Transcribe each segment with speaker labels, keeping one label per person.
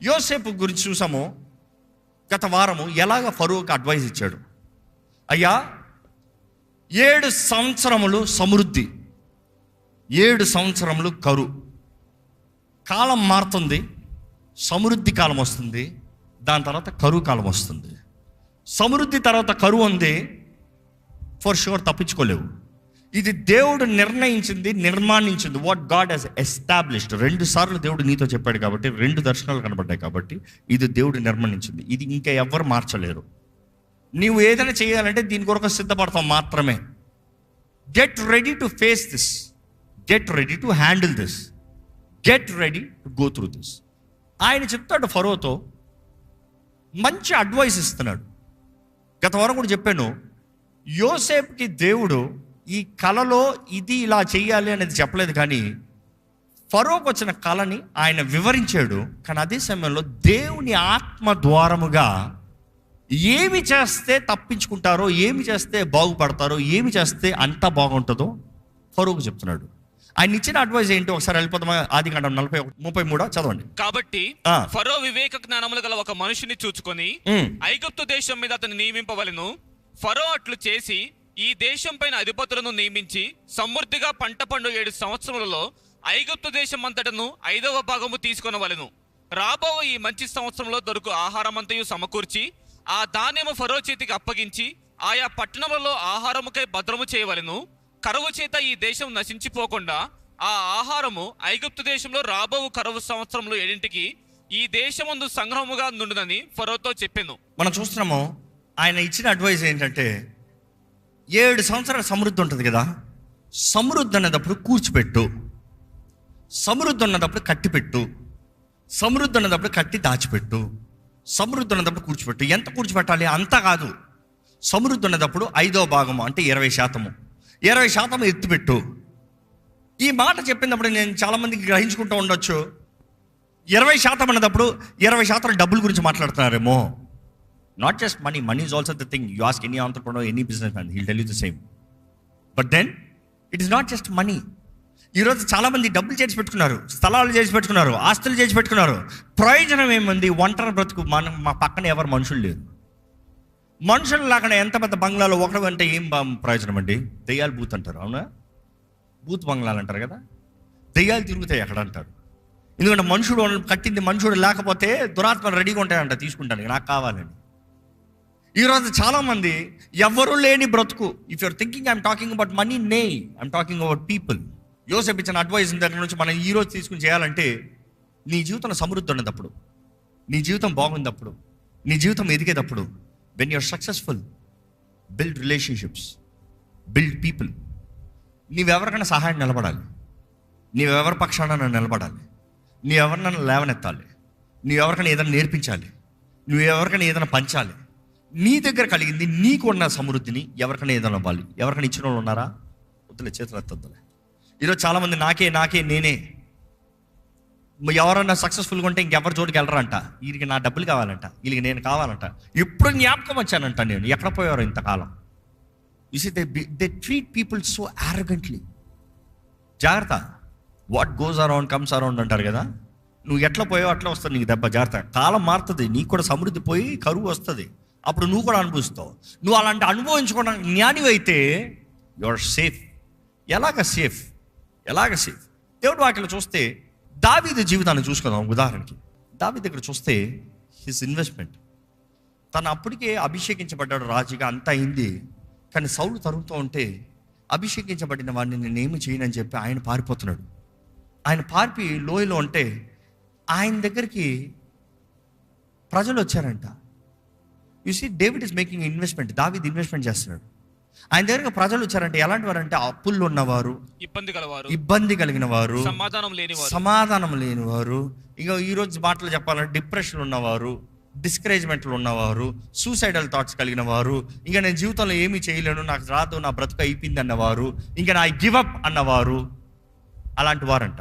Speaker 1: యోసేపు గురించి చూసాము గత వారము, ఎలాగ ఫరోకి అడ్వైజ్ ఇచ్చాడు. అయ్యా 7 సంవత్సరములు సమృద్ధి, 7 సంవత్సరములు కరువు. కాలం మారుతుంది, సమృద్ధి కాలం వస్తుంది, దాని తర్వాత కరువు కాలం వస్తుంది. సమృద్ధి తర్వాత కరువు ఉంది, ఫర్ షూర్ తప్పించుకోలేవు. ఇది దేవుడు నిర్ణయించింది, నిర్మాణించింది. What God has established. 2 సార్లు దేవుడు నీతో చెప్పాడు కాబట్టి, 2 దర్శనాలు కనబడ్డాయి కాబట్టి, ఇది దేవుడు నిర్మాణించింది. ఇది ఇంకా ఎవ్వరు మార్చలేరు. నీవు ఏదైనా చేయాలంటే దీని కొరకు సిద్ధపడతాం మాత్రమే. Get ready to face this, get ready to handle this, get ready to go through this. ఆయన చెప్తాడు ఫరోతో, మంచి అడ్వైస్ ఇస్తున్నాడు. గత వారం కూడా చెప్పాను, యోసేపుకి దేవుడు ఈ కళలో ఇది ఇలా చెయ్యాలి అనేది చెప్పలేదు, కానీ ఫరోకు వచ్చిన కళని ఆయన వివరించాడు. కానీ అదే సమయంలో దేవుని ఆత్మ ద్వారముగా ఏమి చేస్తే తప్పించుకుంటారో, ఏమి చేస్తే బాగుపడతారో, ఏమి చేస్తే అంతా బాగుంటుందో ఫరోకు చెప్తున్నాడు. ఆయన ఇచ్చిన అడ్వైజ్ ఏంటో ఒకసారి వెళ్ళిపోతామా? ఆదికాండం 40:33 చదవండి.
Speaker 2: కాబట్టి ఫరో వివేక జ్ఞానములు గల ఒక మనుషుని చూచుకొని ఐగుప్తు దేశం మీద అతను నియమింపవలెను. ఫరో అట్లు చేసి ఈ దేశం పైన అధిపతులను నియమించి సమృద్ధిగా పంట పండు 7 సంవత్సరములలో ఐగుప్తు దేశం అంతటను 5వ భాగము తీసుకొనవలెను. రాబో ఈ మంచి సంవత్సరంలో దొరుకు ఆహారమంతయు సమకూర్చి ఆ ధాన్యము ఫరో చేతికి అప్పగించి ఆయా పట్టణములలో ఆహారముకై భద్రము చేయవలెను. కరువు చేత ఈ దేశం నశించిపోకుండా ఆ ఆహారము ఐగుప్తు దేశంలో రాబో కరువు సంవత్సరంలో 7ంటికి ఈ దేశమందు సంగ్రహముగా నుండునని ఫరోతో చెప్పాను.
Speaker 1: మనం చూస్తున్నాము, ఆయన ఇచ్చిన అడ్వైజ్ ఏంటంటే 7 సంవత్సరాల సమృద్ధి ఉంటుంది కదా, సమృద్ధి అన్నదప్పుడు కూర్చిపెట్టు, సమృద్ధి ఉన్నదప్పుడు కట్టిపెట్టు, సమృద్ధి ఉన్నదప్పుడు కట్టి దాచిపెట్టు, సమృద్ధి ఉన్నదప్పుడు కూర్చిపెట్టు. ఎంత కూర్చిపెట్టాలి? అంతా కాదు. సమృద్ధి ఉన్నదప్పుడు 5వ భాగము అంటే 20%, 20% ఎత్తిపెట్టు. ఈ మాట చెప్పినప్పుడు నేను చాలామందికి గ్రహించుకుంటూ ఉండొచ్చు, 20% అన్నదప్పుడు 20% డబ్బుల గురించి మాట్లాడుతున్నారేమో. Not just money, money is also the thing. You ask any entrepreneur, any businessman, he'll tell you the same. But then it is not just money. ఈరోజు చాలామంది డబ్బులు చేసి పెట్టుకున్నారు, స్థలాలు చేసి పెట్టుకున్నారు, ఆస్తులు చేసి పెట్టుకున్నారు. ప్రయోజనం ఏముంది? ఒంటరి బ్రతుకు. మా పక్కన ఎవరు మనుషులు లేరు. మనుషులు లేకుండా ఎంత పెద్ద బంగ్లాలో ఒకటి అంటే ఏం ప్రయోజనం అండి? దెయ్యాలు బూత్ అంటారు, అవునా? బూత్ బంగ్లాలు అంటారు కదా, దెయ్యాలు తిరుగుతాయి అక్కడ అంటారు. ఎందుకంటే మనుషుడు కట్టింది, మనుషుడు లేకపోతే దురాత్మలు రెడీగా ఉంటాయంట తీసుకుంటాను, నాకు కావాలని. ఈరోజు చాలామంది ఎవరు లేని బ్రతుకు. If you're thinking I'm talking about money, నే, ఐఎమ్ టాకింగ్ అబౌట్ పీపుల్. యోసేపు ఇచ్చిన అడ్వైస్ దగ్గర నుంచి మనం ఈరోజు తీసుకుని చేయాలంటే, నీ జీవితంలో సమృద్ధి ఉన్నదప్పుడు, నీ జీవితం బాగుందప్పుడు, నీ జీవితం ఎదిగేటప్పుడు, when you're successful, build relationships, build people. నీవెవరికైనా సహాయం నిలబడాలి, నీవెవరి పక్షాన నిలబడాలి, నీవెవరినైనా లేవనెత్తాలి, నీవెవరికైనా ఏదైనా నేర్పించాలి, నువ్వెవరికైనా ఏదైనా పంచాలి. నీ దగ్గర కలిగింది, నీకున్న సమృద్ధిని ఎవరికైనా ఏదైనా ఇవ్వాలి. ఎవరికైనా ఇచ్చిన వాళ్ళు ఉన్నారా? వద్దులే, చేతులు ఎత్తొద్దులే. ఈరోజు చాలామంది నాకే నేనే. ఎవరన్నా సక్సెస్ఫుల్గా ఉంటే ఇంకెవరి చోటుకి వెళ్ళరంట. వీరికి నా డబ్బులు కావాలంట, వీళ్ళకి నేను కావాలంట. ఎప్పుడు జ్ఞాపకం వచ్చానంట నేను, ఎక్కడ పోయారో ఇంతకాలం. You see they treat people so arrogantly. జాగ్రత్త, what goes around comes around అంటారు కదా. నువ్వు ఎట్లా పోయావో అట్లా వస్తుంది నీకు దెబ్బ. జాగ్రత్త, కాలం మారుతుంది, నీకు కూడా సమృద్ధి పోయి కరువు వస్తుంది. అప్పుడు నువ్వు కూడా అనుభవిస్తావు. నువ్వు అలాంటి అనుభవించుకోవడానికి జ్ఞాని అయితే యు ఆర్ సేఫ్. ఎలాగ సేఫ్? దేవుడు వాక్యలో చూస్తే దావీదు జీవితాన్ని చూసుకుందాం. ఉదాహరణకి దావీదు దగ్గర చూస్తే హిస్ ఇన్వెస్ట్మెంట్, తను అప్పటికే అభిషేకించబడ్డాడు రాజుగా, అంతా అయింది. కానీ సౌలు తరుగుతూ ఉంటే అభిషేకించబడిన వాడిని నేనేమి చేయనని చెప్పి ఆయన పారిపోతున్నాడు. ఆయన పారిపి లోయలో ఉంటే ఆయన దగ్గరికి ప్రజలు వచ్చారంట. You see, David is making investment. దావీదు ఇన్వెస్ట్మెంట్ చేస్తున్నాడు. ఆయన దగ్గర ప్రజలు వచ్చారంటే ఎలాంటి వారు అంటే, అప్పుల్లో ఉన్నవారు, ఇబ్బంది కలిగిన వారు, సమాధానం లేనివారు, ఇక ఈరోజు మాటలు చెప్పాలంటే డిప్రెషన్ ఉన్నవారు, డిస్కరేజ్మెంట్లు ఉన్నవారు, సూసైడల్ థాట్స్ కలిగిన వారు, ఇంకా నేను జీవితంలో ఏమీ చేయలేను, నాకు రాదు, నా బ్రతుకు అయిపోయింది అన్నవారు, ఇంకా నా గివప్ అన్నవారు, అలాంటి వారంట.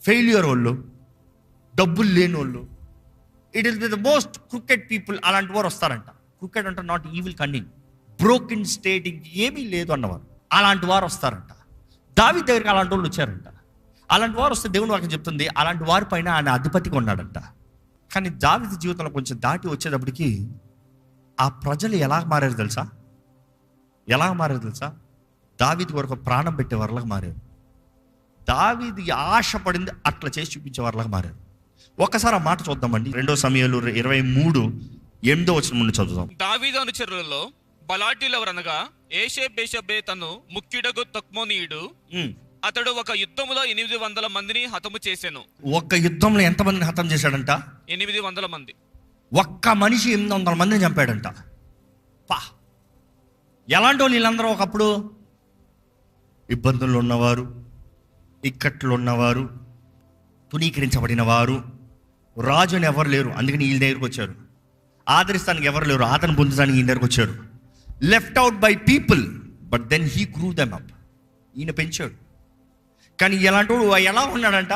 Speaker 1: ఫెయిల్యూర్ వాళ్ళు, డబ్బులు లేని వాళ్ళు, it is the most cricket people. అలాంటి వారు వస్తారంట. క్రికెట్ అంటే not evil cunning, broken state, ఏమీ లేదు అన్నవారు, అలాంటి వారు వస్తారంట. దావీదు దగ్గరికి అలాంటి వాళ్ళు వచ్చారంట. అలాంటి వారు వస్తే దేవుని వాక్యం చెప్తుంది, అలాంటి వారి పైన ఆయన అధిపతిగా ఉన్నాడంట. కానీ దావీదు జీవితంలో కొంచెం దాటి వచ్చేటప్పటికి ఆ ప్రజలు ఎలా మారారు తెలుసా? దావీదు కొరకు ప్రాణం పెట్టే వారిలాగా మారారు. దావీదు ఆశపడింది అట్లా చేసి చూపించే వారిలాగా మారారు. ఒక్కసారి ఆ మాట చూద్దామండి. 2 సమూయేలు 23:8 నుండి చదువుదాం.
Speaker 2: దావీదు అనుచరులలో బలాఢ్యులు ఎవరనగా ఏషేబెషబే తను ముఖ్యుడగు తక్మోనీయుడు. అతడు ఒక యుద్ధములో 800 మందిని హతము చేసెను.
Speaker 1: ఒక్క యుద్ధంలో ఎంతమందిని హతం చేశాడంట?
Speaker 2: 800 మంది.
Speaker 1: ఒక్క మనిషి 800 మందిని చంపాడంట. ఎలాంటి వాళ్ళు వీళ్ళందరూ? ఒకప్పుడు ఇబ్బందుల్లో ఉన్నవారు, ఇక్కట్లు ఉన్నవారు, తునీకరించబడిన వారు, రాజు అని ఎవరు లేరు, అందుకని వీళ్ళ దగ్గరికి వచ్చారు. ఆదరిస్తానికి ఎవరు లేరు, ఆదరణ పొందడానికి ఈయన దగ్గరికి వచ్చారు. Left out by people, but then he grew them up. ఈయన పెంచాడు. కానీ ఎలాంటి వాడు ఎలా ఉన్నాడంట?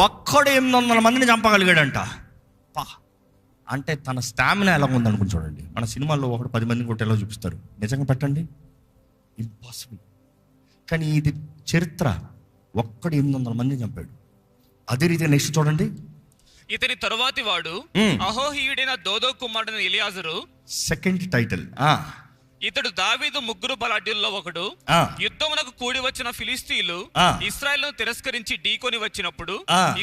Speaker 1: ఒక్కడు 800 మందిని చంపగలిగాడంట. అంటే తన స్టామినా ఎలా ఉందనుకుని చూడండి. మన సినిమాల్లో ఒకడు 10 మందిని కొట్టేలా చూపిస్తారు. నిజంగా పెట్టండి, ఇంపాసిబుల్. కానీ ఇది చరిత్ర. ఒక్కడు 800 మందిని చంపాడు. అదే రీతిగా నెక్స్ట్ చూడండి.
Speaker 2: ఇతని తరువాతి వాడు అహోహీయుడైన దోదో కుమారుడైన ఎలియాజరు.
Speaker 1: Second title.
Speaker 2: ఇతడు దావీదు ముగ్గురు బలాఢ్యుల్లో ఒకడు. యుద్ధమునకు కూడి వచ్చిన ఫిలిస్తీయులు ఇశ్రాయేలును తిరస్కరించి ఢీకొని వచ్చినప్పుడు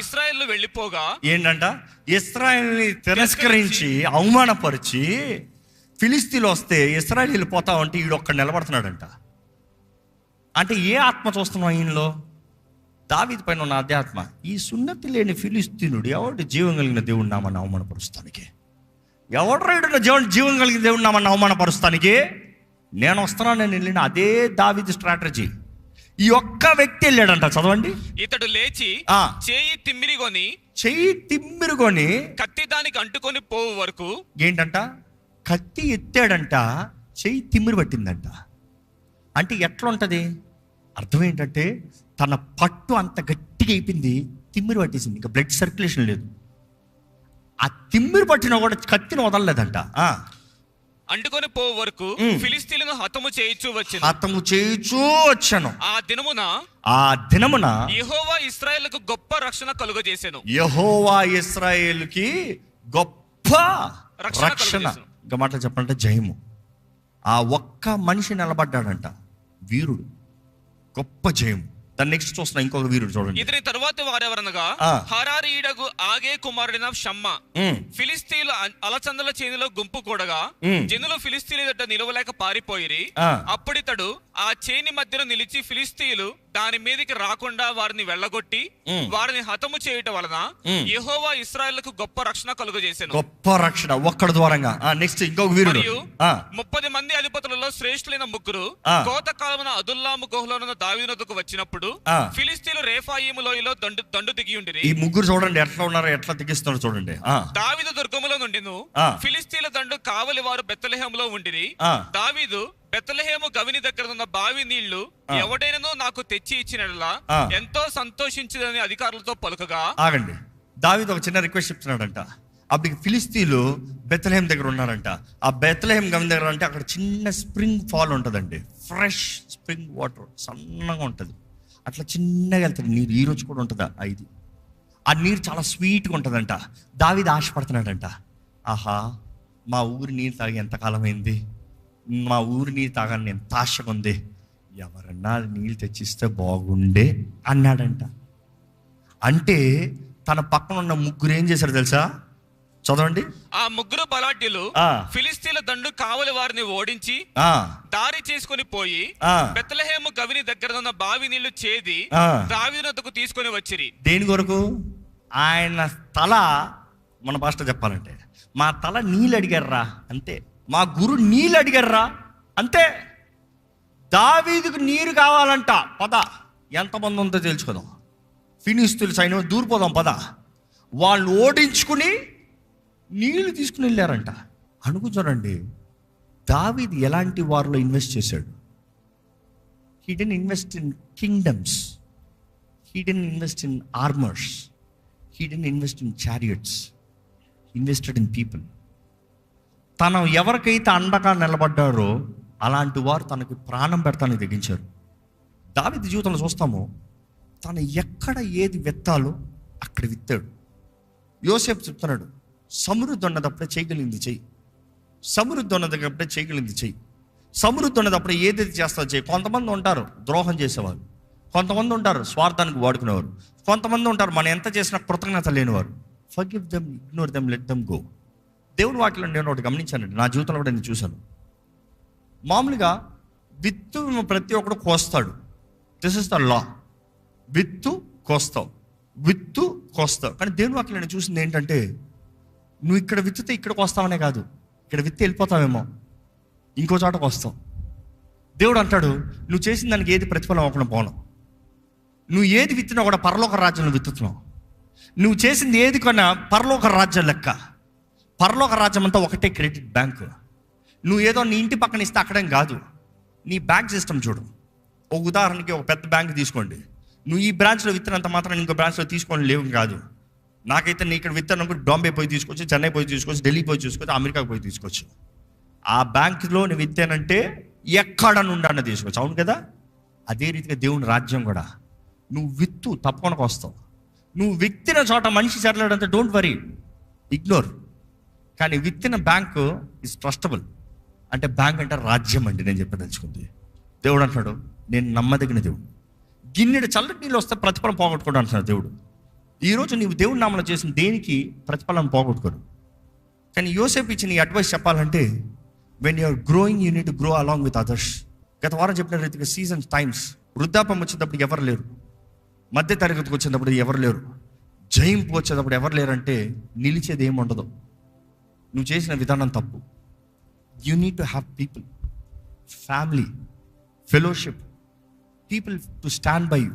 Speaker 2: ఇశ్రాయేలు వెళ్ళిపోగా
Speaker 1: ఏంటంట? ఇశ్రాయేలుని తిరస్కరించి అవమానపరిచి ఫిలిస్తీన్లు వస్తే ఇశ్రాయేలు వెళ్ళిపోతా ఉంటే ఈడు ఒక్కడ నిలబడుతున్నాడంట. అంటే ఏ ఆత్మ చూస్తున్నాం ఈయనలో? దావీదు పైన ఉన్న అధ్యాత్మ. ఈ సున్నతి లేని ఫిలిస్తీనుడు ఎవడు జీవం కలిగిన దేవుడు నామని అవమానపరుస్తానికి? ఎవడు రైడు జీవం కలిగిన దేవుడు నామని అవమానపరుస్తానికి? నేను వస్తున్నాను, నేను వెళ్ళిన అదే దావీదు స్ట్రాటజీ. ఈ ఒక్క వ్యక్తి వెళ్ళాడంట. చదవండి.
Speaker 2: ఇతడు లేచి చెయ్యి తిమ్మిరిగొని కత్తి దానికి అంటుకొని పోవు వరకు. ఏంటంట? కత్తి ఎత్తాడంట, చెయ్యి తిమ్మిరి పట్టిందంట. అంటే ఎట్లా ఉంటుంది? అర్థం ఏంటంటే తన పట్టు అంత గట్టిగా అయిపోయింది, తిమ్మిరి పట్టేసింది, ఇంకా బ్లడ్ సర్క్యులేషన్ లేదు. ఆ తిమ్మిరి పట్టిన కూడా కత్తిని వదలలేదంట. అంటుకొని పోవు వరకు ఫిలిస్తీయులను హతము చేయుచూ వచ్చాను. ఆ దినమున యెహోవా ఇశ్రాయేలుకు గొప్ప రక్షణ కలుగజేసెను.
Speaker 1: యెహోవా ఇశ్రాయేలుకి గొప్ప రక్షణ. ఇంకా మాట చెప్పాలంటే జయము. ఆ ఒక్క మనిషి నిలబడ్డాడంట, వీరుడు, గొప్ప జయము. దాన్ని నెక్స్ట్ చూస్తున్నా ఇంకొక వీరుడు చూడండి.
Speaker 2: ఇతని తరువాత వారెవరనగా హరారీయుడగు ఆగే కుమారుడైన షమ్మా. ఫిలిస్తీయులు అలచందల చేనిలో గుంపు కూడగా జనులు ఫిలిస్తీయుల ఎదుట నిలవలేక పారిపోయిరి. అప్పుడితడు ఆ చేని మధ్యలో నిలిచి ఫిలిస్తీయులు దాని మీదకి రాకుండా వారిని వెళ్ళగొట్టి వారిని హతము చేయటం వలన యెహోవా ఇశ్రాయేలుకు గొప్ప రక్షణ కలుగజేసెను.
Speaker 1: గొప్ప రక్షణ ఒక్కడి ద్వారంగా. నెక్స్ట్ ఇంకొక వీరుడు.
Speaker 2: 30 మంది అధిపతులలో శ్రేష్ఠులైన ముగ్గురు కోతకాలమున అదుల్లాము గుహలోనున్న దావీదు వద్దకు వచ్చినప్పుడు ఫిలిస్తీయులు రేఫాయీము లోయలో దండు దిగి ఉండిరి.
Speaker 1: ఈ ముగ్గురు చూడండి ఎట్లా ఉన్నారో, ఎట్లా దిగిస్తున్నారో చూడండి.
Speaker 2: దావీదు దుర్గములో నుండిను ఫిలిస్తీయుల దండు కావలి వారు బెత్లెహేములో ఉండిరి. దావీదు బెత్లెహేము గవిని దగ్గర ఉన్న బావి నీళ్లు ఎవడైనను నాకు తెచ్చి ఇచ్చినలా ఎంతో సంతోషించదని అధికారులతో పలుకగా.
Speaker 1: ఆగండి, దావీదు ఒక చిన్న రిక్వెస్ట్ చెప్తున్నాడంట. అప్పటికి ఫిలిస్తీయులు బెత్లెహేం దగ్గర ఉన్నారంట. ఆ బెత్లెహేం గవిని దగ్గర అంటే అక్కడ చిన్న స్ప్రింగ్ ఫాల్ ఉంటుందండి, ఫ్రెష్ స్ప్రింగ్ వాటర్, సన్నగా ఉంటుంది. అట్లా చిన్నగా వెళ్తుంది నీరు. ఈ రోజు కూడా ఉంటుందా? ఆ నీరు చాలా స్వీట్గా ఉంటుందంట. దావీదు ఆశపడుతున్నాడంట, ఆహా మా ఊరి నీరు తాగి ఎంతకాలం అయింది, మా ఊరి నీరు తాగాలని నేను ఆశగా ఉంది, ఎవరన్నా నీళ్ళు తెచ్చిస్తే బాగుండే అన్నాడంట. అంటే తన పక్కన ఉన్న ముగ్గురు ఏం చేశారు తెలుసా? చదవండి.
Speaker 2: ఆ ముగ్గురు బలాఢ్యులు ఫిలిస్తీయుల దండు కావలి వారిని ఓడించి దారి చేసుకుని పోయి బెత్లెహేము గవిని దగ్గర ఉన్న బావి నీళ్లు చేది దావీదు వద్దకు తీసుకొని వచ్చిరి.
Speaker 1: దేని కొరకు? ఆయన తల, మన భాష చెప్పాలంటే మా తల నీళ్ళు అడిగారా అంతే, మా గురు నీళ్ళు అడిగారా అంతే. దావీదుకు నీరు కావాలంట, పద ఎంతమంది ఉందో తెలుసుకుందాం. ఫిలిస్తీయుల సైన్యం దూరిపోదాం పద. వాళ్ళు ఓడించుకుని నీళ్లు తీసుకుని వెళ్ళారంట. అనుకుంటారండి, దావీదు ఎలాంటి వారిలో ఇన్వెస్ట్ చేశాడు? He didn't invest in kingdoms, he didn't invest in armours, he didn't invest in chariots, invested in people. తను ఎవరికైతే అండగా నిలబడ్డారో అలాంటి వారు తనకి ప్రాణం పెడతానికి తెగించారు. దావీదు జీవితంలో చూస్తాము, తను ఎక్కడ ఏది విత్తాలో అక్కడ విత్తాడు. యోసేపు చెప్తున్నాడు, సమృద్ధి ఉన్నదప్పుడే చేయగలిగింది చెయ్యి, సమృద్ధి ఉన్నదప్పుడే చేయగలిగింది చెయ్యి, సమృద్ధి ఉన్నదప్పుడే ఏదైతే చేస్తారో చెయ్యి. కొంతమంది ఉంటారు ద్రోహం చేసేవారు, కొంతమంది ఉంటారు స్వార్థానికి వాడుకునేవారు, కొంతమంది ఉంటారు మనం ఎంత చేసినా కృతజ్ఞత లేనివారు. Forgive them, ignore them, let them go. దేవుని వాక్యంలో నేను ఒకటి గమనించానండి, నా జీవితంలో కూడా నేను చూశాను. మామూలుగా విత్తు ప్రతి ఒక్కడు కోస్తాడు, దిస్ ఇస్ ద లా. విత్తు కోస్తావు, విత్తు కోస్తావు. కానీ దేవుని వాక్యంలో నేను చూసింది ఏంటంటే, నువ్వు ఇక్కడ విత్తుతే ఇక్కడికి వస్తావనే కాదు, ఇక్కడ విత్తి వెళ్ళిపోతావేమో ఇంకో చోటకు వస్తావు. దేవుడు అంటాడు, నువ్వు చేసిన దానికి ఏది ప్రతిఫలం అవ్వకుండా పోను. నువ్వు ఏది విత్తినా కూడా పరలోక రాజ్యంలో విత్తుతున్నావు. నువ్వు చేసింది ఏది కొన్నా పరలోక రాజ్యం లెక్క. పరలోక రాజ్యం అంతా ఒకటే క్రెడిట్ బ్యాంకు. నువ్వు ఏదో నీ ఇంటి పక్కన ఇస్తే అక్కడేం కాదు, నీ బ్యాంక్ సిస్టమ్ చూడు. ఒక ఉదాహరణకి ఒక పెద్ద బ్యాంక్ తీసుకోండి, నువ్వు ఈ బ్రాంచ్లో విత్తనంత మాత్రం ఇంకో బ్రాంచ్లో తీసుకొని లేవు కాదు. నాకైతే నీ ఇక్కడ విత్తనం బాంబే పోయి తీసుకోవచ్చు, చెన్నై పోయి తీసుకోవచ్చు, ఢిల్లీ పోయి తీసుకోవచ్చు, అమెరికాకి పోయి తీసుకోవచ్చు. ఆ బ్యాంకులో నువ్వు విత్తానంటే ఎక్కడ నుండి తీసుకోవచ్చు, అవును కదా? అదే రీతిగా దేవుని రాజ్యం కూడా, నువ్వు విత్తు తప్పకుండా వస్తావు. నువ్వు విత్తిన చోట మనిషి చేరలేడంటే డోంట్ వరీ, ఇగ్నోర్. కానీ విత్తిన బ్యాంకు ఇస్ ట్రస్టబుల్. అంటే బ్యాంక్ అంటే రాజ్యం అండి. నేను చెప్పదలుచుకుంది, దేవుడు అంటున్నాడు, నేను నమ్మదగిన దేవుడు. గిన్నెడు చల్లటి నీళ్ళు వస్తే ప్రతిఫలం పోగొట్టుకోడు అంటున్నాడు దేవుడు. ఈరోజు నీవు దేవుడి నామలో చేసిన దేనికి ప్రతిఫలం పోగొట్టుకోడు. కానీ యోసేపు ఇచ్చిన ఈ అడ్వైస్ చెప్పాలంటే, when you're growing you need to grow along with others. గత వారం చెప్పిన రీతిగా సీజన్స్, టైమ్స్, వృద్ధాపం వచ్చేటప్పుడు ఎవరు లేరు, మధ్య తరగతికి వచ్చేటప్పుడు ఎవరు లేరు, జయింపు వచ్చేటప్పుడు ఎవరు లేరంటే నిలిచేది ఏమి ఉండదు. నువ్వు చేసిన విధానం తప్పు. You need to have people, family, fellowship, people to stand by you.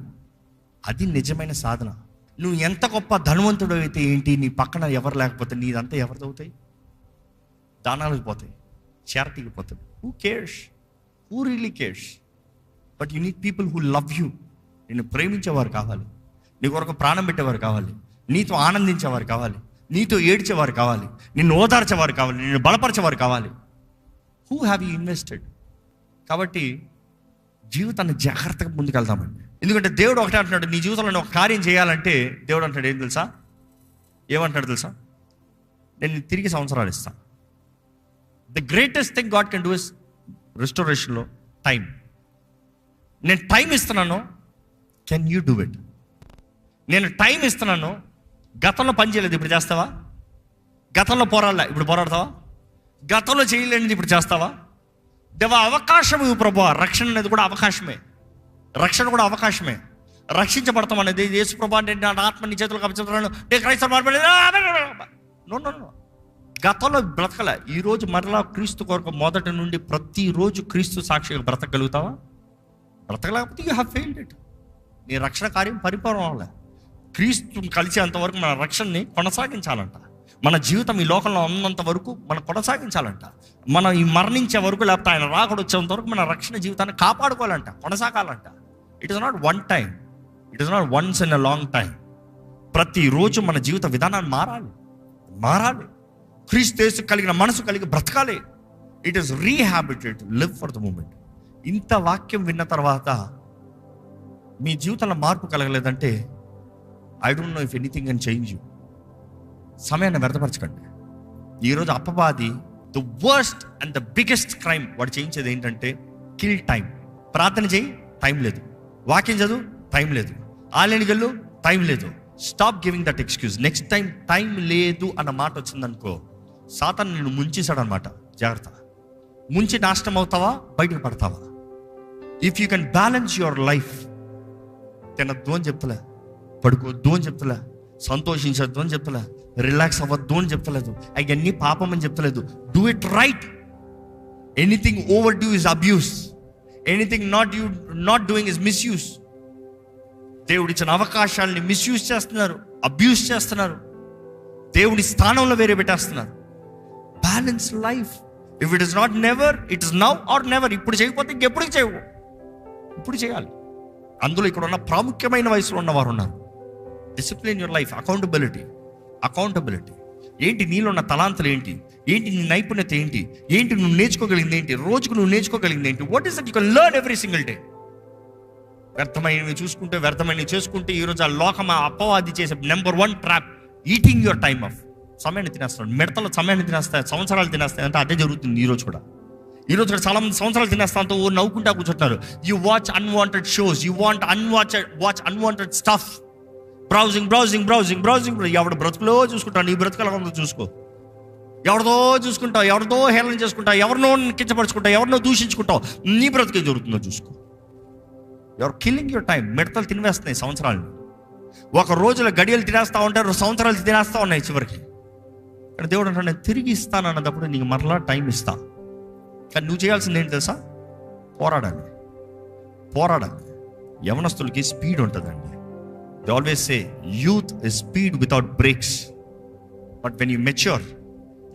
Speaker 1: అది నిజమైన సాధన. నువ్వు ఎంత గొప్ప ధనవంతుడు అయితే ఏంటి, నీ పక్కన ఎవరు లేకపోతే నీదంతా ఎవరిది అవుతాయి? దానాలకు పోతాయి, చారిటీకి పోతాయి. Who cares? Who really cares? But you need people who love you. నిన్ను ప్రేమించేవారు కావాలి, నీ కొరకు ప్రాణం పెట్టేవారు కావాలి, నీతో ఆనందించేవారు కావాలి, నీతో ఏడ్చేవారు కావాలి, నిన్ను ఓదార్చేవారు కావాలి, నిన్ను బలపరిచేవారు కావాలి. Who have you invested? కాబట్టి జీవితాన్ని జాగ్రత్తగా ముందుకెళ్తామండి. ఎందుకంటే దేవుడు ఒకటే అంటున్నాడు, నీ జీవితంలో ఒక కార్యం చేయాలంటే దేవుడు అంటాడు ఏం తెలుసా? ఏమంటాడు తెలుసా? నేను తిరిగి సంవత్సరాలు ఇస్తాను. The greatest thing God can do is రెస్టోరేషన్లో టైం. నేను టైం ఇస్తున్నాను, కెన్ యూ డూ ఇట్? నేను టైం ఇస్తున్నాను, గతంలో పని చేయలేదు, ఇప్పుడు చేస్తావా? గతంలో పోరాడలే, ఇప్పుడు పోరాడతావా? గతంలో చేయలేనిది ఇప్పుడు చేస్తావా? దేవా అవకాశం ఇవ్వు ప్రభువా. రక్షణ అనేది కూడా అవకాశమే, రక్షణ కూడా అవకాశమే. రక్షించబడతాం అనేది యేసు ప్రభువా నా ఆత్మ నీ చేతులకు అప్పచెప్తున్నాను, నేను క్రైస్తవ నో నో నో. గతంలో బ్రతకలే, ఈరోజు మరలా క్రీస్తు కొరకు మొదటి నుండి ప్రతిరోజు క్రీస్తు సాక్షిగా బ్రతకగలుగుతావా? బ్రతకలేకపోతే యూ హ్యావ్ ఫెయిల్డ్ ఇట్. నీ రక్షణ కార్యం పరిపూర్ణం అవ్వలే. క్రీస్తు కలిసేంతవరకు మన రక్షణని కొనసాగించాలంట. మన జీవితం ఈ లోకంలో ఉన్నంత వరకు మనం కొనసాగించాలంట. మనం ఈ మరణించే వరకు, లేకపోతే ఆయన రాకడ వచ్చేంత వరకు మన రక్షణ జీవితాన్ని కాపాడుకోవాలంట, కొనసాగాలంట. It is not one time, it is not once in a long time. ప్రతిరోజు మన జీవిత విధానాన్ని మారాలి. క్రీస్తు కలిగిన మనసు కలిగి బ్రతకాలి. It is rehabilitated, live for the moment. ఇంత వాక్యం విన్న తర్వాత మీ జీవితంలో మార్పు కలగలేదంటే I don't know if anything can change you. సమయాన్ని వ్యర్థపరచకండి. ఈరోజు అపవాది the worst and the biggest crime వాడు చేయించేది ఏంటంటే కిల్ టైం. ప్రార్థన చేయి, టైం లేదు. వాక్యం చదువు, టైం లేదు. ఆన్లైన్కి వెళ్ళు, టైం లేదు. Stop giving that excuse. Next time లేదు అన్న మాట వచ్చిందనుకో, సాతాను నిన్ను ముంచేశాడు అనమాట. జాగ్రత్త. ముంచి నాశనం అవుతావా, బయటకు పడతావా? If you can balance your life, తినద్దు అని చెప్తలే, పడుకోవద్దు అని చెప్తలే, సంతోషించద్దు అని చెప్తలే, రిలాక్స్ అవ్వద్దు అని చెప్తలేదు, అవన్నీ పాపం అని చెప్తలేదు. Do it right. Anything over due is abuse, anything not doing is misuse. దేవుడిచ్చిన అవకాశాలని మిస్యూజ్ చేస్తున్నారు, అబ్యూస్ చేస్తున్నారు, దేవుడి స్థానంలో వేరే పెట్టేస్తున్నారు. Balance life. If it is not never, it is now or never. ఇప్పుడు చేయకపోతే ఇంకెప్పుడు చేయవు, ఇప్పుడు చేయాలి. అందులో ఇక్కడ ఉన్న ప్రాముఖ్యమైన వయసులో ఉన్నవారు ఉన్నారు. Discipline your life. అకౌంటబిలిటీ. ఏంటి నీలో ఉన్న తలాంతులు ఏంటి నీ నైపుణ్యత ఏంటి నువ్వు నేర్చుకోగలిగింది ఏంటి, రోజుకు నువ్వు నేర్చుకోగలిగింది ఏంటి? What is that you can learn every single day. వ్యర్థమైనవి చేసుకుంటే ఈరోజు ఆ లోకం, ఆ అపవాది చేసే number 1 trap eating your time off. సమయాన్ని తినేస్తాడు. మిడతలు సమయాన్ని తినేస్తాయి, సంవత్సరాలు తినేస్తాయి అంటే అదే జరుగుతుంది ఈరోజు కూడా. ఈరోజు కూడా చాలా మంది సంవత్సరాలు తినేస్తాంతో నవ్వుకుంటా కూర్చుంటున్నారు. You watch unwanted shows, you want watch unwanted stuff, browsing. ఎవడు బ్రతుకులో చూసుకుంటావు, నీ బ్రతుకుల ఉందో చూసుకో. ఎవరిదో చూసుకుంటావు, ఎవరిదో హేళన చేసుకుంటావు, ఎవరినో కించపరుచుకుంటావు, ఎవరినో దూషించుకుంటావు, నీ బ్రతుకే జరుగుతుందో చూసుకో. Your killing your time. మిడతలు తినివేస్తున్నాయి సంవత్సరాలు. ఒక రోజులో గడియలు తినేస్తా ఉంటారు, సంవత్సరాలు తినేస్తా ఉన్నాయి చివరికి. కానీ దేవుడు అంటే నేను తిరిగి ఇస్తాను అన్నప్పుడు నీకు మరలా టైం ఇస్తా. కానీ నువ్వు చేయాల్సింది ఏంటి తెలుసా? పోరాడాలి. యవనస్తులకి స్పీడ్ ఉంటుందండి. They always say youth is speed without brakes, but when you mature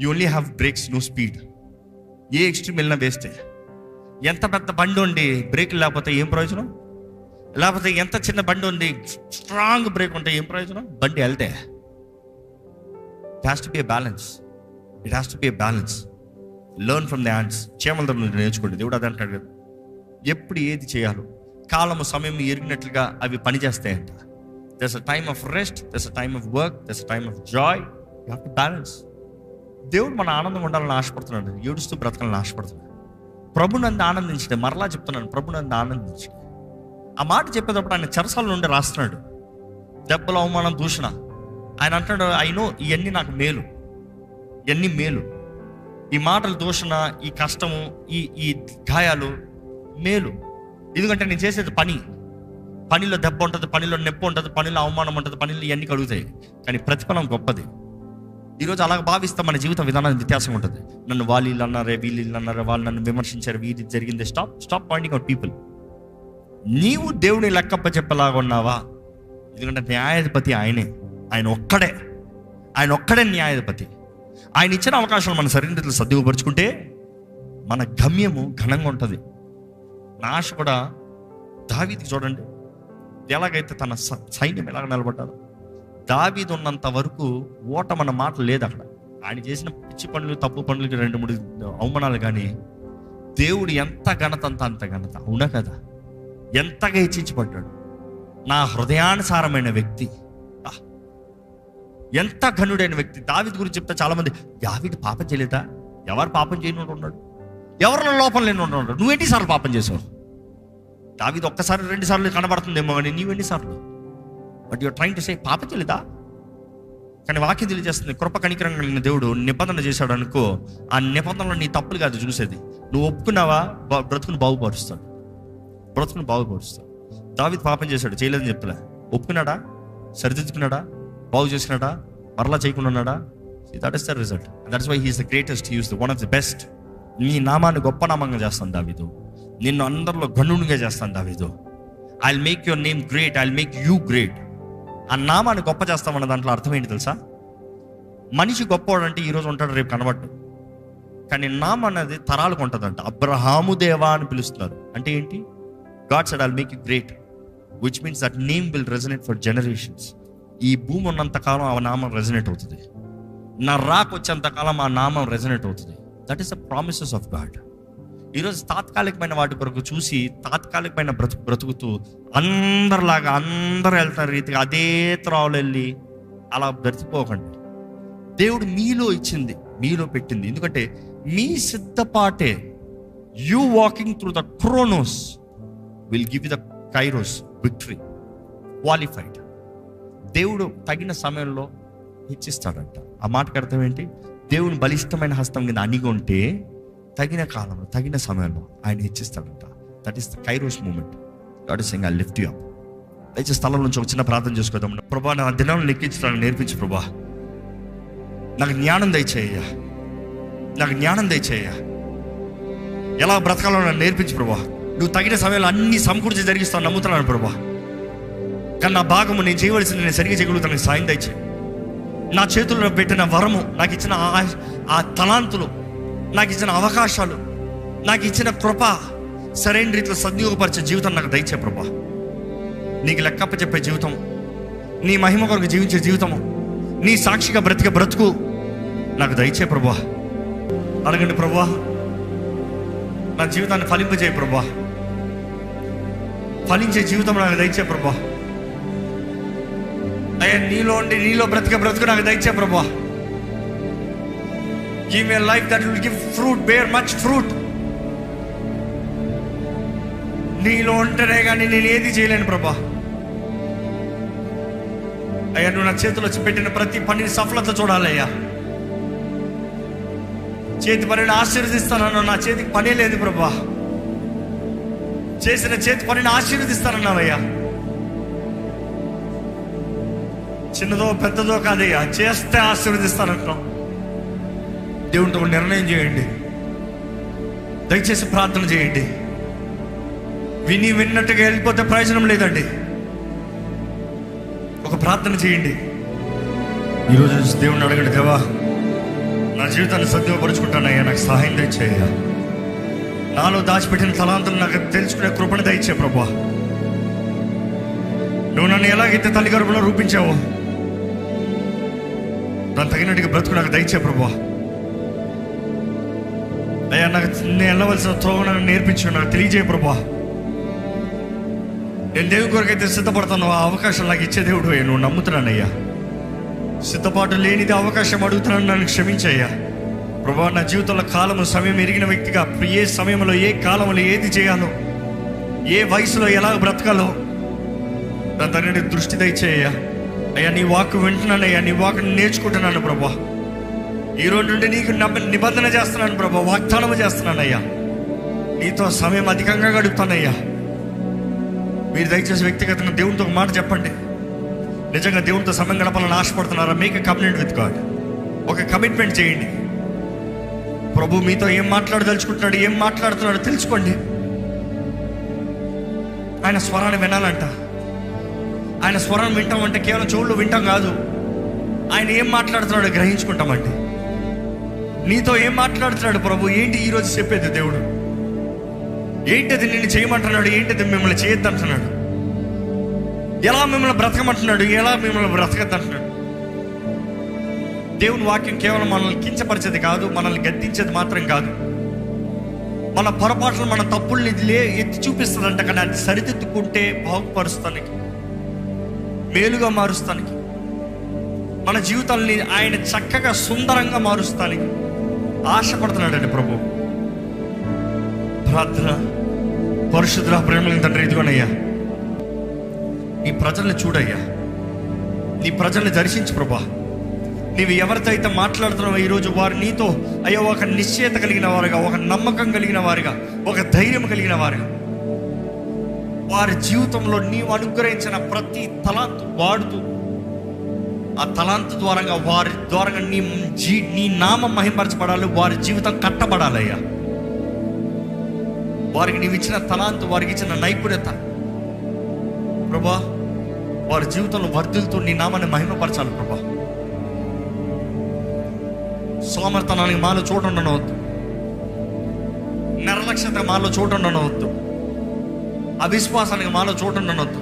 Speaker 1: you only have brakes, no speed. ఏ ఎక్స్ట్రీమ్ వెళ్ళినా వేస్తే. ఎంత పెద్ద బండి ఉండి బ్రేక్ లేకపోతే ఏం ప్రయోజనం? లేకపోతే ఎంత చిన్న బండి ఉంది స్ట్రాంగ్ బ్రేక్ ఉంటే ఏం ప్రయోజనం? బండి వెళ్తే. It has to be a balance. Learn from the ants. చీమల దగ్గర నేర్చుకోండి. దేవుడు అదే అంటాడు కదా, ఎప్పుడు ఏది చేయాలో కాలము సమయం ఎరిగినట్లుగా అవి పనిచేస్తాయంట. There's a time of rest, there's a time of work, there's a time of joy. You have to balance. దేవుడు మన ఆనందం ఉండాలని ఆశపడుతున్నాడు, ఏడుస్తూ బ్రతకాలని ఆశపడుతున్నాడు. ప్రభునందు ఆనందించడే. మరలా చెప్తున్నాను, ప్రభునందు ఆనందించడే. ఆ మాట చెప్పేటప్పుడు ఆయన చెరసాల నుండి రాస్తున్నాడు. దెబ్బలు, అవమానం, దూషణ. ఆయన అంటాడు, ఐ నో ఇవన్నీ నాకు మేలు, ఇవన్నీ మేలు. ఈ మాటలు, దూషణ, ఈ కష్టము, ఈ గాయాలు మేలు. ఎందుకంటే నేను చేసేది పనిలో దెబ్బ ఉంటుంది, పనిలో నొప్పి ఉంటుంది, పనిలో అవమానం ఉంటుంది, పనిలో ఇవన్నీ కలుగుతాయి. కానీ ప్రతిఫలం గొప్పది. ఈరోజు అలాగ భావిస్తాం. మన జీవిత విధానం వ్యత్యాసం ఉంటుంది. నన్ను వీళ్ళు అన్నారే, వాళ్ళు నన్ను విమర్శించారు, వీది జరిగింది. Stop pointing out people. నీవు దేవుని లెక్కప్ప చెప్పలాగా ఉన్నావా? ఎందుకంటే న్యాయాధిపతి ఆయన ఒక్కడే న్యాయాధిపతి. ఆయన ఇచ్చిన అవకాశాలు మన శరీరంలో సద్విపరుచుకుంటే మన గమ్యము ఘనంగా ఉంటుంది. నా ఆశ కూడా దావీదుకి చూడండి, ఎలాగైతే తన సైన్యం ఎలాగ నిలబడ్డారు. దావీదు ఉన్నంత వరకు ఓటమన్న మాట లేదు అక్కడ. ఆయన చేసిన పిచ్చి పనులు, తప్పు పనులకి 2-3 అవమానాలు. కానీ దేవుడు ఎంత ఘనత అంత ఘనత. అవునా కదా? ఎంతగా హెచ్చించబడ్డాడు. నా హృదయానుసారమైన వ్యక్తి, ఎంత ఘనుడైన వ్యక్తి. దావీదు గురించి చెప్తే చాలా మంది, దావీదు పాపం చేయలేదా? ఎవరు పాపం చేయని ఉన్నాడు? ఎవరిలో లోపం లేని ఉన్నాడు? నువ్వు ఎన్నిసార్లు పాపం చేసావు? దావీదు ఒక్కసారి 2 సార్లు కనబడుతుందేమో, కానీ నీవు ఎన్నిసార్లు? But you're trying to say పాపం చేయలేదా? కానీ వాక్యం తెలియజేస్తుంది, కృప కనికరం కలిగిన దేవుడు నిబంధన చేశాడు అనుకో, ఆ నిబంధనలో నీ తప్పులు కాదు చూసేది. నువ్వు ఒప్పుకున్నావా, బ్రతుకుని బాగుపరుస్తాడు. దావీదు పాపం చేశాడు, చేయలేదని చెప్తలే. ఒప్పుకున్నాడా? సరిదిద్దుకున్నాడా? బాగు చేసుకున్నాడా? మరలా చేయకుండా ఉన్నాడా? That is the result. That's why he is the greatest, he is the one of the best. నీ నామాన్ని గొప్ప నామంగా చేస్తాను దావీదు. నిన్ను అందరిలో గణునిగా చేస్తాను దావీదు. I will make your name great, I will make you great. ఆ నామాన్ని గొప్ప చేస్తామన్న దాంట్లో అర్థం ఏంటి తెలుసా? మనిషి గొప్పవాడంటే ఈరోజు ఉంటాడు, రేపు కనబడ్డు. కానీ నామం అనేది తరాలకు ఉంటుందంట. అబ్రహాము దేవా అని పిలుస్తున్నారు. అంటే ఏంటి? God said I will make you great, which means that name will resonate for generations. ఈ భూమి ఉన్నంతకాలం ఆ నామం రెజనేట్ అవుతుంది. నా రాక్ వచ్చేంతకాలం ఆ నామం రెజనేట్ అవుతుంది. That is the promises of God. ఈరోజు తాత్కాలికమైన వాటి కొరకు చూసి తాత్కాలికమైన బ్రతుకుతూ అందరిలాగా అందరూ వెళ్తున్న రీతిగా అదే త్రోవలో వెళ్ళి అలా బ్రతిపోకండి. దేవుడు మీలో ఇచ్చింది, మీలో పెట్టింది. ఎందుకంటే మీ సిద్ధపాటే, you walking through the chronos will give you the kairos victory. Qualified. దేవుడు తగిన సమయంలో హెచ్చిస్తాడంట. ఆ మాటకు అర్థం ఏంటి? దేవుని బలిష్టమైన హస్తం కింద అణిగి ఉంటే తగిన కాలంలో, తగిన సమయంలో ఆయన హెచ్చిస్తాడంట. That is the kairos moment. God is saying I lift you up. దయచేసి స్థలం నుంచి ఒక చిన్న ప్రార్థన చేసుకోదాం. ప్రభా, నా దినాలను లెక్కించడానికి నేర్పించు ప్రభా. నాకు జ్ఞానం దయచేయ్యా, నాకు జ్ఞానం దయచేయ్యా. ఎలా బ్రతకాలో నాకు నేర్పించు ప్రభా. నువ్వు తగిన సమయంలో అన్ని సమకూర్చి జరిగిస్తావు నమ్ముతున్నాను ప్రభా. కానీ నా భాగము నేను చేయవలసింది నేను సరిగ్గా చేయగలుగుతాను. సాయం దయచే. నా చేతుల్లో పెట్టిన వరము, నాకు ఇచ్చిన ఆ తలాంతులు, నాకు ఇచ్చిన అవకాశాలు, నాకు ఇచ్చిన కృప సరైన రీతిలో సద్వినియోగపరిచే జీవితం నాకు దయచే ప్రభా. నీకు లెక్కప్ప చెప్పే జీవితం, నీ మహిమ కొరకు జీవించే జీవితము, నీ సాక్షిగా బ్రతికే బ్రతుకు నాకు దయచే ప్రభా. అడగండి ప్రభా, నా జీవితాన్ని ఫలింపజేయ ప్రభా. ఫలించే జీవితం నాకు దయచే ప్రభా. అయ్యా నీలో బ్రతుకు నాకు దయచే ప్రభా. Give me life that will give fruit, bear much fruit. నీలో ఉంటేనే కానీ నేను ఏది చేయలేను ప్రభా. అయ్యా నువ్వు నా చేతిలో వచ్చి పెట్టిన ప్రతి పనిని సఫలత చూడాలయ్యా. చేతి పనిని ఆశీర్వదిస్తానన్నా, నా చేతికి పనే లేదు ప్రభా. చేసిన చేతి పనిని ఆశీర్వదిస్తానన్నావయ్యా. చిన్నదో పెద్దదో కాదయ్యా, చేస్తే ఆశీర్వదిస్తానంటున్నావు. దేవునితో నిర్ణయం చేయండి, దయచేసి ప్రార్థన చేయండి. విన్నట్టుగా వెళ్ళిపోతే ప్రయోజనం లేదండి. ఒక ప్రార్థన చేయండి. ఈరోజు దేవుణ్ణి అడగండి, దేవా నా జీవితాన్ని సద్విపరుచుకుంటానయ్యా, నాకు సహాయం దయచేయ్యా. నాలో దాచిపెట్టిన తలాంతులు నాకు తెలుసుకునే కృపణ దయచే ప్రభా. నువ్వు నన్ను ఎలాగైతే తల్లి గర్భంలో రూపించావో దాన్ని తగినట్టుగా బ్రతుకు నాకు దయచే ప్రభా. అయ్యా నాకు నేను వెళ్ళవలసిన త్రోవ నాకు నేర్పించు, నాకు తెలియజేయ ప్రభా. నేను దేవుని కొరకైతే సిద్ధపడతాను, ఆ అవకాశం నాకు ఇచ్చే దేవుడు అయ్యా. నువ్వు నమ్ముతున్నానయ్యా. సిద్ధపాటు లేనిది అవకాశం అడుగుతున్నాను, నన్ను క్షమించయ్యా ప్రభా. నా జీవితంలో కాలము సమయం ఎరిగిన వ్యక్తిగా ఏ సమయంలో ఏ కాలంలో ఏది చేయాలో, ఏ వయసులో ఎలా బ్రతకాలో దాని తగిన దృష్టి దయచేయ్యా. అయ్యా నీ వాక్కు వింటున్నానయ్యా, నీ వాక్కు నేర్చుకుంటున్నాను ప్రభా. ఈ రోజు నుండి నీకు నిబంధన చేస్తున్నాను ప్రభా, వాగ్దానం చేస్తున్నానయ్యా. నీతో సమయం అధికంగా గడుపుతానయ్యా. మీరు దయచేసి వ్యక్తిగతంగా దేవునితో ఒక మాట చెప్పండి. నిజంగా దేవునితో సమయం గడపాలని ఆశపడుతున్నారా? Make a commitment with God. ఒక కమిట్మెంట్ చేయండి. ప్రభు మీతో ఏం మాట్లాడదలుచుకుంటున్నాడు, ఏం మాట్లాడుతున్నాడు తెలుసుకోండి. ఆయన స్వరాన్ని వినాలంట. ఆయన స్వరాన్ని వింటాం అంటే కేవలం చెవుల్లో వింటాం కాదు, ఆయన ఏం మాట్లాడుతున్నాడో గ్రహించుకుంటామండి. నీతో ఏం మాట్లాడుతున్నాడు ప్రభు, ఏంటి ఈరోజు చెప్పేది దేవుడు, ఏంటది నిన్ను చేయమంటున్నాడు, ఏంటది మిమ్మల్ని చేయొద్దంటున్నాడు, ఎలా మిమ్మల్ని బ్రతకమంటున్నాడు, ఎలా మిమ్మల్ని బ్రతకద్దంటున్నాడు. దేవుని వాక్యం కేవలం మనల్ని కించపరిచేది కాదు, మనల్ని గద్దించేది మాత్రం కాదు. మన పొరపాట్లు మన తప్పుల్ని ఎత్తి చూపిస్తుందంట. కానీ అది సరిదిద్దుకుంటే బాగుపరుస్తానికి, మేలుగా మారుస్తానికి, మన జీవితాల్ని ఆయన చక్కగా సుందరంగా మారుస్తానికి ఆశపడుతున్నాడండి ప్రభు. ప్రార్థన. పరిశుద్ధ ప్రేమల తండ్రి, ఇదిగోనయ్యా నీ ప్రజల్ని చూడయ్యా, నీ ప్రజల్ని దర్శించు ప్రభా. నీవు ఎవరితో అయితే మాట్లాడుతున్నావో ఈరోజు వారు నీతో అయ్యో ఒక నిశ్చయత కలిగిన వారుగా, ఒక నమ్మకం కలిగిన వారుగా, ఒక ధైర్యం కలిగిన వారుగా, వారి జీవితంలో నీవు అనుగ్రహించిన ప్రతి తలాంతు వాడుతూ, ఆ తలాంతు ద్వారంగా వారి ద్వారంగా నీ నామం మహిమపరచబడాలి, వారి జీవితం కట్టబడాలయ్యా. వారికి నీవు ఇచ్చిన తలాంతు, వారికి ఇచ్చిన నైపుణ్యత ప్రభా, వారి జీవితంలో వర్ధిల్తూ నీ నామాన్ని మహిమపరచాలి ప్రభా. సోమర్తనానికి మాలో చోటు ఉండనవద్దు, నిర్లక్ష్యత మాలో చోటు ఉండనవద్దు, అవిశ్వాసానికి మాలో చోటు ఉండనవద్దు,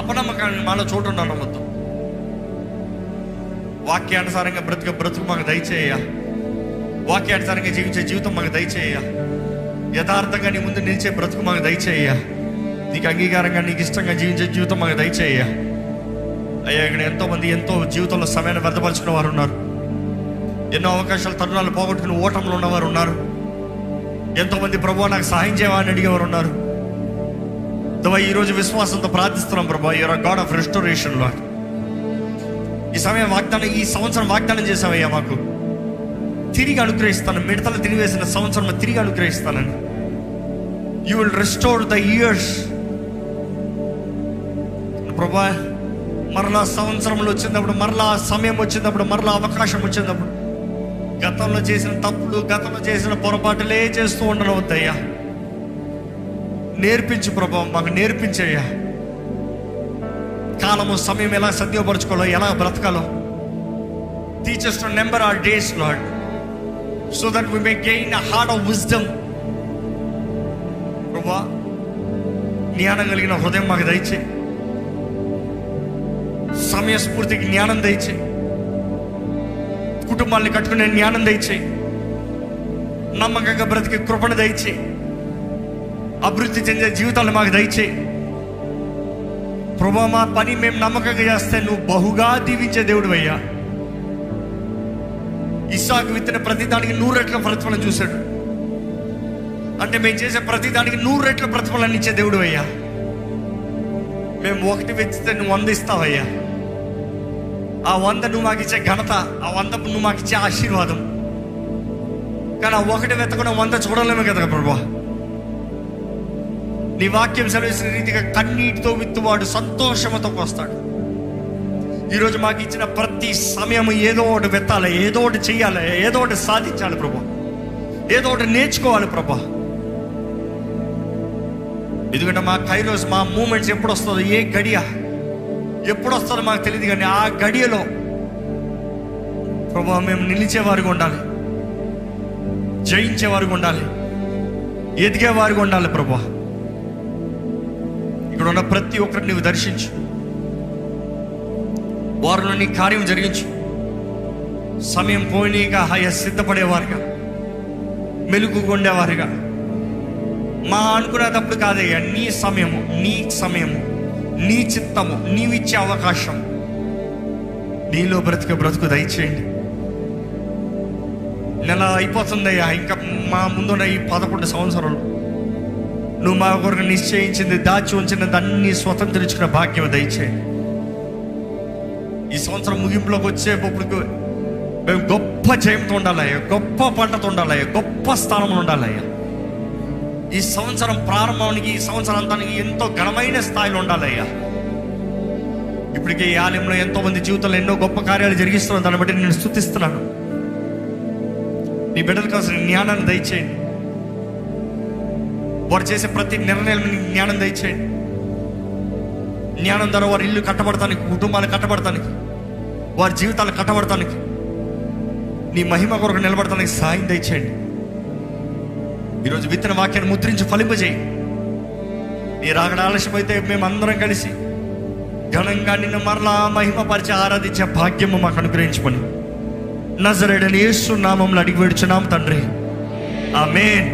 Speaker 1: అపనమ్మకానికి మాలో చోటు ఉండనవద్దు. వాక్యానుసారంగా బ్రతుకు మాకు దయచేయ, వాక్యానుసారంగా జీవించే జీవితం మాకు దయచేయ, యథార్థంగా నీ ముందు నిలిచే బ్రతుకు మాకు దయచేయ, నీకు అంగీకారంగా నీకు ఇష్టంగా జీవించే జీవితం మాకు దయచేయ. అయ్యా ఇక్కడ ఎంతోమంది ఎంతో జీవితంలో సమయాన్ని వ్యర్థపరుచుకున్న వారు ఉన్నారు, ఎన్నో అవకాశాలు తరుణాలు పోగొట్టుకుని ఓటంలో ఉన్నవారు ఉన్నారు, ఎంతోమంది ప్రభు నాకు సహాయం చేయమని అడిగేవారు ఉన్నారు. ఈరోజు విశ్వాసంతో ప్రార్థిస్తున్నాం ప్రభా, you're a God of restoration Lord. ఈ సమయం వాగ్దానం, ఈ సంవత్సరం వాగ్దానం చేసావయ్యా, మాకు తిరిగి అనుగ్రహిస్తాను, మిడతలు తిరిగివేసిన సంవత్సరం తిరిగి అనుగ్రహిస్తానని. You will restore the years ప్రభా. మరలా సంవత్సరంలో వచ్చినప్పుడు, మరలా సమయం వచ్చినప్పుడు, మరలా అవకాశం వచ్చినప్పుడు గతంలో చేసిన తప్పులు, గతంలో చేసిన పొరపాటులే చేస్తూ ఉండనవద్దయ్యా. నేర్పించు ప్రభా, మాకు నేర్పించయ్యా. కాలము సమయం ఎలా సద్విపరచుకోవాలో, ఎలా బ్రతకాలో teach us to number our days, Lord, so that we may gain a heart of wisdom. ప్రభా జ్ఞానం కలిగిన హృదయం మాకు దయచేయి, సమయస్ఫూర్తికి జ్ఞానం దయచేయి, కుటుంబాన్ని కట్టుకునే జ్ఞానం దయచేయి, నమ్మకంగా బ్రతికే కృపణ దయచేయి, అభివృద్ధి చెందే జీవితాలను మాకు దయచేయి. ప్రభువా, మా పని మేము నమ్మకంగా చేస్తే నువ్వు బహుగా దీవించే దేవుడు అయ్యా. ఇస్సాకు విత్తిన ప్రతి దానికి 100 రెట్ల ప్రతిఫలం చూశాడు అంటే మేము చేసే ప్రతి దానికి 100 రెట్ల ప్రతిఫలాన్ని ఇచ్చే దేవుడు అయ్యా. మేము 1 వెచ్చితే నువ్వు 100 ఇస్తావయ్యా. ఆ 100 నువ్వు మాకు ఇచ్చే ఘనత, ఆ 100 నువ్వు మాకు ఇచ్చే ఆశీర్వాదం. కానీ ఆ 1 వెతకుండా 100 చూడలేము కదా ప్రభువా. నీ వాక్యం సెలవిసిన రీతిగా కన్నీటితో విత్తువాడు సంతోషంతో వస్తాడు. ఈరోజు మాకు ఇచ్చిన ప్రతి సమయం ఏదో ఒకటి వెత్తాలి, ఏదో ఒకటి చెయ్యాలి, ఏదో ఒకటి సాధించాలి ప్రభా, ఏదో ఒకటి నేర్చుకోవాలి ప్రభా. ఎందుకంటే మా కైరోస్, మా మూమెంట్స్ ఎప్పుడు వస్తుందో, ఏ గడియ ఎప్పుడు వస్తుందో మాకు తెలియదు. కానీ ఆ గడియలో ప్రభా మేము నిలిచేవారిగా ఉండాలి, జయించేవారిగా ఉండాలి, ఎదిగేవారిగా ఉండాలి ప్రభా. ఇక్కడ ఉన్న ప్రతి ఒక్కరిని నువ్వు దర్శించు, వారిలో నీ కార్యం జరిగించు. సమయం పోయినగా సిద్ధపడేవారుగా, మెలుగుకొండేవారుగా, మా అనుకునేటప్పుడు కాదయ్యా, నీ సమయము, నీ చిత్తము, నీవిచ్చే అవకాశం, నీలో బ్రతుకు దయచేయండి. నెల అయిపోతుందయ్యా, ఇంకా మా ముందున్న ఈ 11 సంవత్సరాలు నువ్వు మా కొరకు నిశ్చయించింది, దాచి ఉంచినది అన్ని స్వతంత్రించుకున్న భాగ్యం దయచేయండి. ఈ సంవత్సరం ముగింపులోకి వచ్చేటప్పుడు మేము గొప్ప జయంతో ఉండాలయ్యా, గొప్ప పంటతో ఉండాలయ్యా, గొప్ప స్థానంలో ఉండాలయ్యా. ఈ సంవత్సరం ప్రారంభానికి, ఈ సంవత్సరాంతానికి ఎంతో ఘనమైన స్థాయిలో ఉండాలయ్యా. ఇప్పటికే ఈ ఆలయంలో ఎంతో మంది జీవితంలో ఎన్నో గొప్ప కార్యాలు జరిగిస్తున్నాను, దాన్ని బట్టి నేను స్తుతిస్తున్నాను. నీ బిడ్డలకు కావాల్సిన జ్ఞానాన్ని దయచేయండి. వారు చేసే ప్రతి నిర్ణయాలు జ్ఞానం దయచేయండి. జ్ఞానం ద్వారా వారి ఇల్లు కట్టబడటానికి, కుటుంబాలు కట్టబడటానికి, వారి జీవితాలు కట్టబడటానికి, నీ మహిమ కొరకు నిలబడటానికి సాయం దయచేయండి. ఈరోజు విత్తన వాక్యాన్ని ముద్రించి ఫలింపజేయి. నీ రాకడ ఆలస్యమైతే మేమందరం కలిసి ఘనంగా నిన్ను మరలా మహిమపరిచి ఆరాధించే భాగ్యము మాకు అనుగ్రహించమని నజరేయుడైన యేసు నామములో అడిగి వేడుచున్నాం తండ్రి, ఆమేన్.